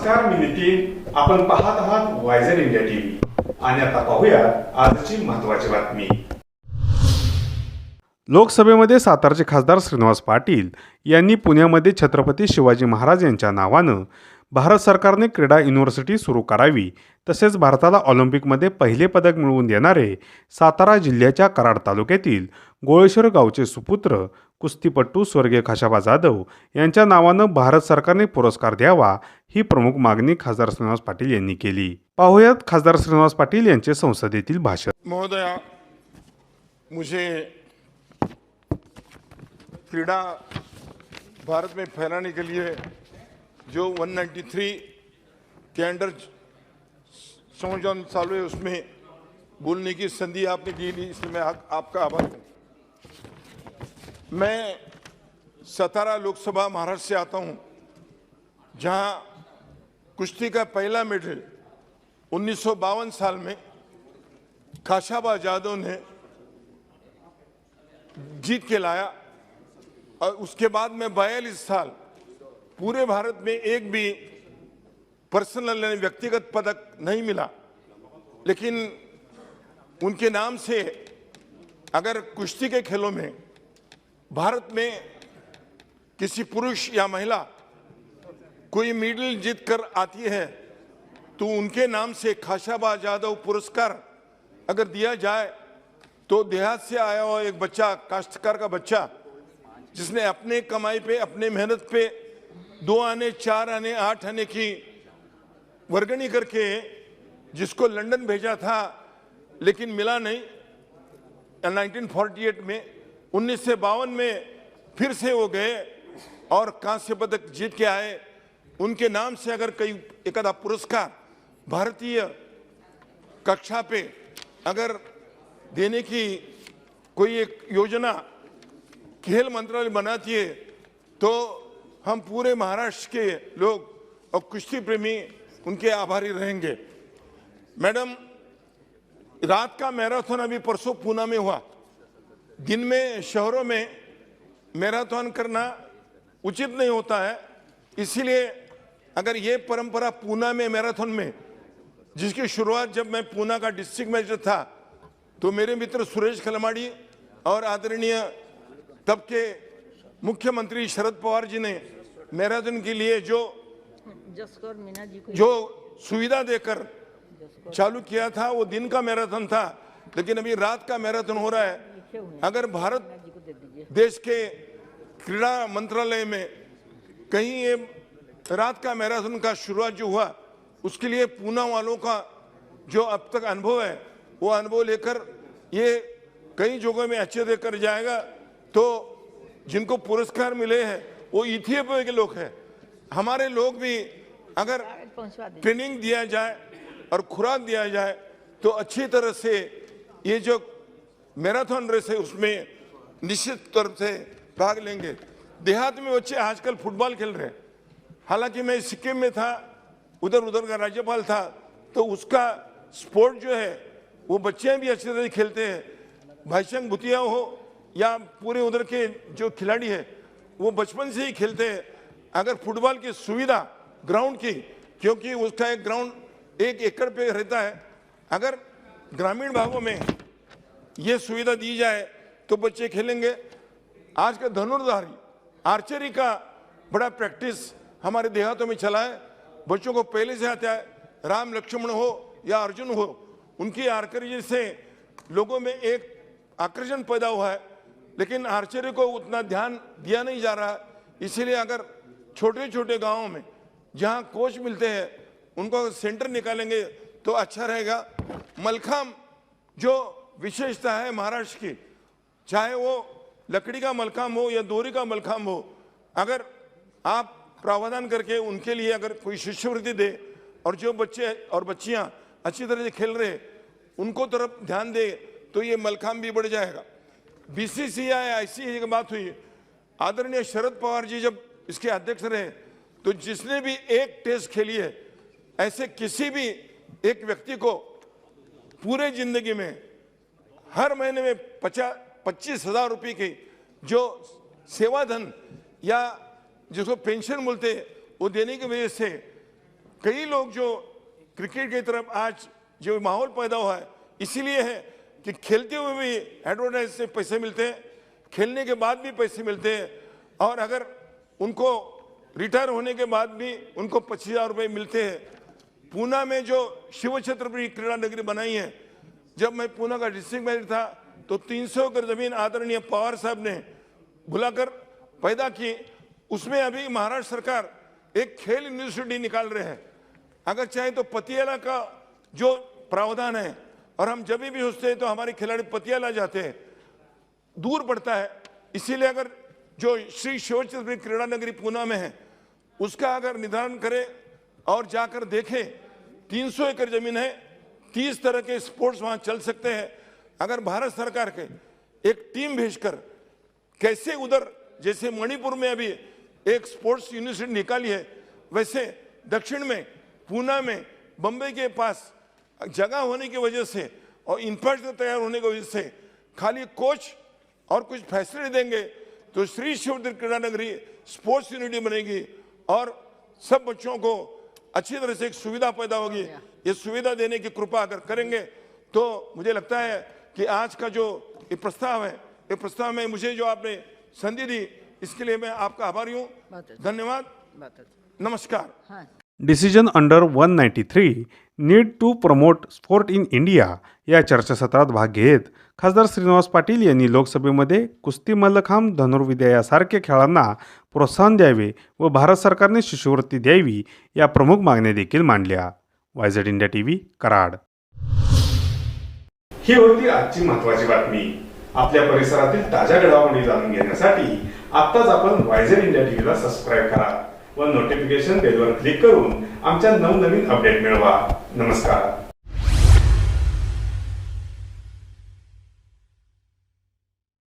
नमस्कार, मी नितीन. आपण पाहत आहात वायझर इंडिया टीव्ही आणि आता पाहूया आजची महत्त्वाची बातमी. लोकसभेमध्ये सातारचे खासदार श्रीनिवास पाटील यांनी पुण्यामध्ये छत्रपती शिवाजी महाराज यांच्या नावानं भारत सरकारने क्रीडा युनिव्हर्सिटी सुरू करावी, तसेच भारताला ऑलिम्पिकमध्ये पहिले पदक मिळवून देणारे सातारा जिल्ह्याच्या कराड तालुक्यातील गोळेश्वर गावचे सुपुत्र कुस्तीपटू स्वर्गीय खाशाबा जाधव यांच्या नावानं भारत सरकारने पुरस्कार द्यावा, ही प्रमुख मागणी खासदार श्रीनिवास पाटील यांनी केली. पाहुयात खासदार श्रीनिवास पाटील यांचे संसदेतील भाषण. महोदया, मुझे क्रीड़ा भारत में फैलाने के लिए जो 193 के अंडर संविधान चालू है उसमें बोलने की संधि आपने दी, इसलिए मैं आपका आभारी हूँ. मैं सतारा लोकसभा महाराष्ट्र से आता हूँ, जहाँ कुश्ती का पहला मेडल 1952 साल में खाशाबा जाधव ने जीत के लाया और उसके बाद में 42 साल पूरे भारत में एक भी पर्सनल व्यक्तिगत पदक नहीं मिला. लेकिन उनके नाम से अगर कुश्ती के खेलों में भारत में किसी पुरुष या महिला कोई मेडल जीत कर आती है तो उनके नाम से खाशाबा जाधव पुरस्कार अगर दिया जाए तो देहात से आया हुआ एक बच्चा, काश्तकार का बच्चा, जिसने अपने कमाई पे, अपने मेहनत पे 2 आने, 4 आने, 8 आने की वर्गणी करके जिसको लंदन भेजा था लेकिन मिला नहीं, 1948 में 1952 में फिर से वो गए और कांस्य पदक जीत के आए. उनके नाम से अगर कई एक आधा पुरस्कार भारतीय कक्षा पे अगर देने की कोई एक योजना खेल मंत्रालय बनाती है तो हम पूरे महाराष्ट्र के लोग और कुश्ती प्रेमी उनके आभारी रहेंगे. मैडम, रात का मैराथन अभी परसों पूना में हुआ. दिन में शहरों में मैराथन करना उचित नहीं होता है, इसीलिए अगर ये परंपरा पूना में मैराथन में, जिसकी शुरुआत जब मैं पूना का डिस्ट्रिक्ट मैनेजर था तो मेरे मित्र सुरेश खलमाड़ी और आदरणीय तब के मुख्यमंत्री शरद पवार जी ने मैराथन के लिए जो सुविधा देकर चालू किया था वो दिन का मैराथन था, लेकिन अभी रात का मैराथन हो रहा है. अगर भारत देश के क्रीड़ा मंत्रालय में कहीं ये रात का मैराथन का शुरुआत जो हुआ उसके लिए पूना वालों का जो अब तक अनुभव है वो अनुभव लेकर ये कई जगहों में अच्छे देकर जाएगा. तो जिनको पुरस्कार मिले हैं वो इथियोपिया के लोग हैं. हमारे लोग भी अगर ट्रेनिंग दिया जाए और खुराक दिया जाए तो अच्छी तरह से ये जो मैराथन रेस है उसमें निश्चित तौर से भाग लेंगे. देहात में बच्चे आजकल फुटबॉल खेल रहे हैं. हालांकि मैं सिक्किम में था, उधर का राज्यपाल था, तो उसका स्पोर्ट जो है वो बच्चे भी अच्छी तरह खेलते हैं. भाईचंग भूतिया हो या पूरे उधर के जो खिलाड़ी है वो बचपन से ही खेलते हैं. अगर फुटबॉल की सुविधा ग्राउंड की, क्योंकि उसका एक ग्राउंड 1 एकड़ पे रहता है, अगर ग्रामीण भागों में ये सुविधा दी जाए तो बच्चे खेलेंगे. आज का धनुर्धारी आर्चरी का बड़ा प्रैक्टिस हमारे देहातों में चला है. बच्चों को पहले से आता है. राम लक्ष्मण हो या अर्जुन हो, उनकी आर्चरी से लोगों में एक आकर्षण पैदा हुआ है, लेकिन आर्चरी को उतना ध्यान दिया नहीं जा रहा. इसीलिए अगर छोटे छोटे गांवों में जहां कोच मिलते हैं उनको सेंटर निकालेंगे तो अच्छा रहेगा. मलखाम जो विशेषता है महाराष्ट्र की, चाहे वो लकड़ी का मलखाम हो या दोरी का मलखाम हो, अगर आप प्रावधान करके उनके लिए अगर कोई शिष्यवृत्ति दे और जो बच्चे और बच्चियां अच्छी तरह से खेल रहे उनको तरफ ध्यान दे तो ये मलखाम भी बढ़ जाएगा. बीसीसीआई आईसीसी की बात हुई, आदरणीय शरद पवार जी जब इसके अध्यक्ष रहे तो जिसने भी एक टेस्ट खेली है, ऐसे किसी भी एक व्यक्ति को पूरे जिंदगी में हर महीने में 25,000 रुपये की जो सेवाधन या जिसको पेंशन बोलते हैं वो देने की वजह से कई लोग जो क्रिकेट की तरफ आज जो माहौल पैदा हुआ है इसीलिए है कि खेलते हुए भी एडवर्टाइज से पैसे मिलते हैं, खेलने के बाद भी पैसे मिलते हैं, और अगर उनको रिटायर होने के बाद भी उनको 25,000 रुपये मिलते हैं। पूना में जो शिव छत्रपति क्रीड़ा नगरी बनाई है, जब मैं पूना का डिस्ट्रिक्ट मैनेजर था तो 300 एकड़ जमीन आदरणीय पवार साहब ने बुलाकर पैदा की। उसमें अभी महाराष्ट्र सरकार एक खेल यूनिवर्सिटी निकाल रहे हैं। अगर चाहे तो पतियाला का जो प्रावधान है, और हम जब भी सोचते हैं तो हमारे खिलाड़ी पतियाला जाते हैं, दूर पड़ता है। इसीलिए अगर जो श्री शिव छत्रपति क्रीड़ा नगरी पूना में है उसका अगर निर्धारण करें और जाकर देखें, 300 एकड़ जमीन है, 30 तरह के स्पोर्ट्स वहां चल सकते हैं। अगर भारत सरकार के एक टीम भेजकर कैसे उधर, जैसे मणिपुर में अभी एक स्पोर्ट्स यूनिवर्सिटी निकाली है, वैसे दक्षिण में पूना में बम्बई के पास जगह होने की वजह से और इंफ्रास्ट्रक्चर तैयार होने की वजह से खाली कोच और कुछ फैसिलिटी देंगे तो श्री शिव क्रीड़ा नगरी स्पोर्ट्स यूनिटी बनेगी और सब बच्चों को अच्छी तरह से एक सुविधा पैदा होगी। ये सुविधा देने की कृपा अगर करेंगे तो मुझे लगता है कि आज का जो ये प्रस्ताव है, ये प्रस्ताव में मुझे जो आपने संधि दी इसके लिए मैं आपका आभारी हूँ। धन्यवाद, नमस्कार। Decision under 193 need to promote sport in India या चर्चासत्रात भाग घेत खासदार श्रीनिवास पाटील यांनी लोकसभेमध्ये कुस्ती, मल्लखांब, धनुर्विद्या यासारख्या खेळांना प्रोत्साहन द्यावे व भारत सरकारने शिष्यवृत्ती द्यावी या प्रमुख मागण्या देखील मांडल्या। YZ India TV, Karad. ही होती आजची महत्त्वाची बातमी। आपल्या परिसरातील ताज्या घडामोडी जाणून घेण्यासाठी आत्ताच आपण वायझेड इंडिया टीव्हीला सबस्क्राईब करा व नोटिफिकेशन बेलवर क्लिक करून आमच्या नवनवीन अपडेट मिळवा। नमस्कार।